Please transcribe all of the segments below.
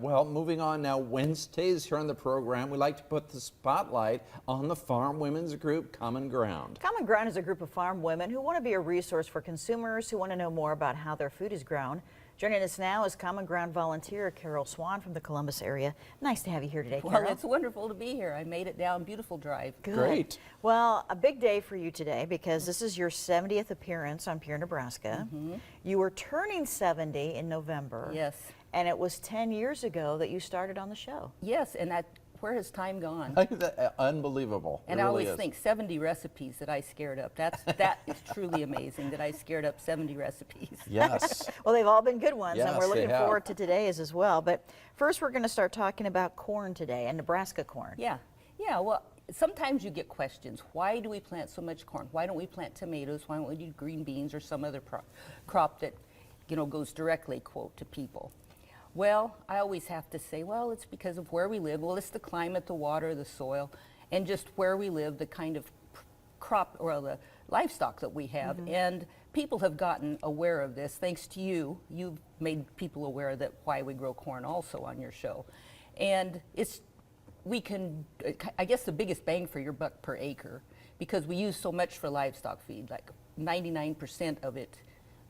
Well, moving on now, Wednesdays here on the program, we like to put the spotlight on the farm women's group, Common Ground. Common Ground is a group of farm women who want to be a resource for consumers who want to know more about how their food is grown. Joining us now is Common Ground volunteer Karol Swan from the Columbus area. Nice to have you here today, Karol. Well, it's wonderful to be here. I made it down. Beautiful drive. Good. Great. Well, a big day for you today because this is your 70th appearance on Pure Nebraska. You were turning 70 in November. Yes. And it was 10 years ago that you started on the show. Yes, and where has time gone? Unbelievable. And it I really always is. think 70 recipes that I scared up. That is truly amazing that I scared up 70 recipes. Yes. Well, they've all been good ones, and Yes, we're looking they have. forward to today's as well. But first, we're going to start talking about corn today, and Nebraska corn. Yeah. Well, sometimes you get questions. Why do we plant so much corn? Why don't we plant tomatoes? Why don't we do green beans or some other crop that, goes directly, quote, to people? Well, I always have to say, well, it's because of where we live. Well, it's the climate, the water, the soil, and just where we live, the kind of crop or the livestock that we have. And people have gotten aware of this thanks to you. You've made people aware that why we grow corn also on your show. And I guess the biggest bang for your buck per acre, because we use so much for livestock feed, like 99% of it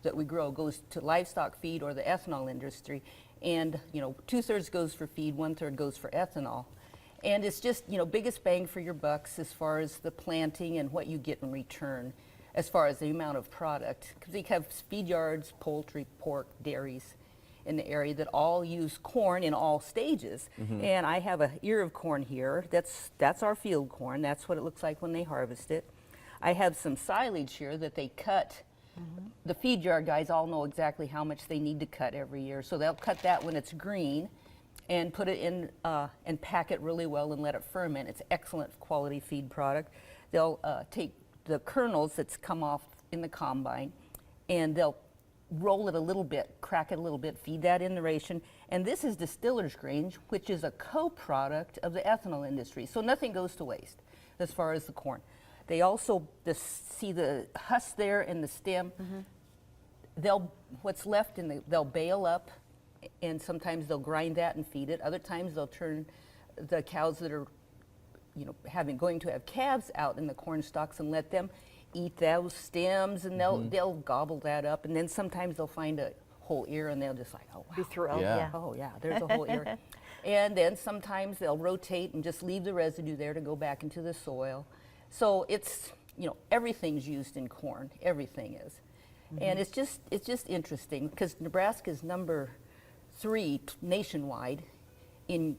that we grow goes to livestock feed or the ethanol industry. And 2/3 goes for feed, 1/3 goes for ethanol. And it's just, biggest bang for your bucks as far as the planting and what you get in return as far as the amount of product. Because we have feed yards, poultry, pork, dairies in the area that all use corn in all stages. And I have a ear of corn here. That's our field corn. That's what it looks like when they harvest it. I have some silage here that they cut. The feed yard guys all know exactly how much they need to cut every year. So they'll cut that when it's green and put it in and pack it really well and let it ferment. It's excellent quality feed product. They'll take the kernels that's come off in the combine and they'll roll it a little bit, crack it a little bit, feed that in the ration. And this is distiller's grain, which is a co-product of the ethanol industry. So nothing goes to waste as far as the corn. They also see the husk there and the stem. What's left they'll bale up, and sometimes they'll grind that and feed it. Other times they'll turn the cows that are, going to have calves out in the corn stalks and let them eat those stems, and they'll gobble that up. And then sometimes they'll find a whole ear, and they'll just like, oh wow, Be thrilled, Yeah. yeah. oh yeah, there's a whole ear. And then sometimes they'll rotate and just leave the residue there to go back into the soil. So it's, everything's used in corn. Everything is. And it's just interesting because Nebraska is number 3 nationwide in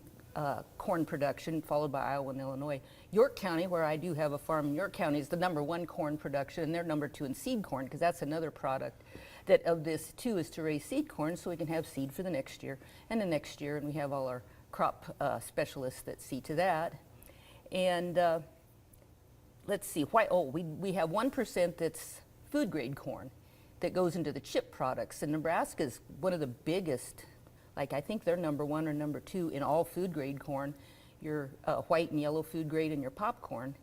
corn production, followed by Iowa and Illinois. York County, where I do have a farm in York County, is the number 1 corn production, and they're number 2 in seed corn, because that's another product that of this too is to raise seed corn so we can have seed for the next year and the next year, and we have all our crop specialists that see to that. And let's see, we have 1% that's food grade corn that goes into the chip products, and Nebraska is one of the biggest. Like, I think they're number 1 or number 2 in all food grade corn, your white and yellow food grade and your popcorn.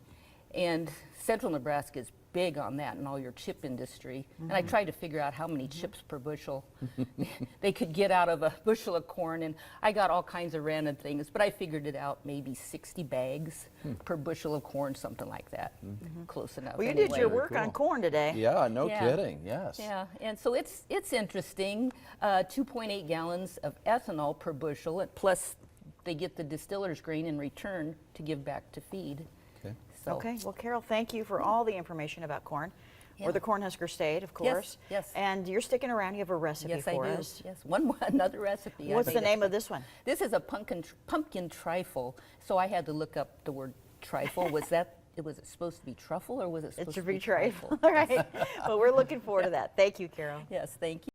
And central Nebraska is big on that and all your chip industry. And I tried to figure out how many chips per bushel they could get out of a bushel of corn, and I got all kinds of random things, but I figured it out, maybe 60 bags per bushel of corn, something like that. Close enough. Well, you anyway. did your work cool. on corn today. Yeah, no Yeah. kidding. Yes. Yeah, and so it's interesting. 2.8 gallons of ethanol per bushel, plus they get the distiller's grain in return to give back to feed. Okay. So, Okay, well, Karol, thank you for all the information about corn. We're the Cornhusker State, of course. yes. And you're sticking around. You have a recipe yes, for I do. us. Yes, another recipe. What's the name of this one? This is a pumpkin trifle. So I had to look up the word trifle. Was it supposed to be truffle, or was it supposed It's a to be trifle. All right. Well, we're looking forward to that. Thank you, Karol. Yes, thank you.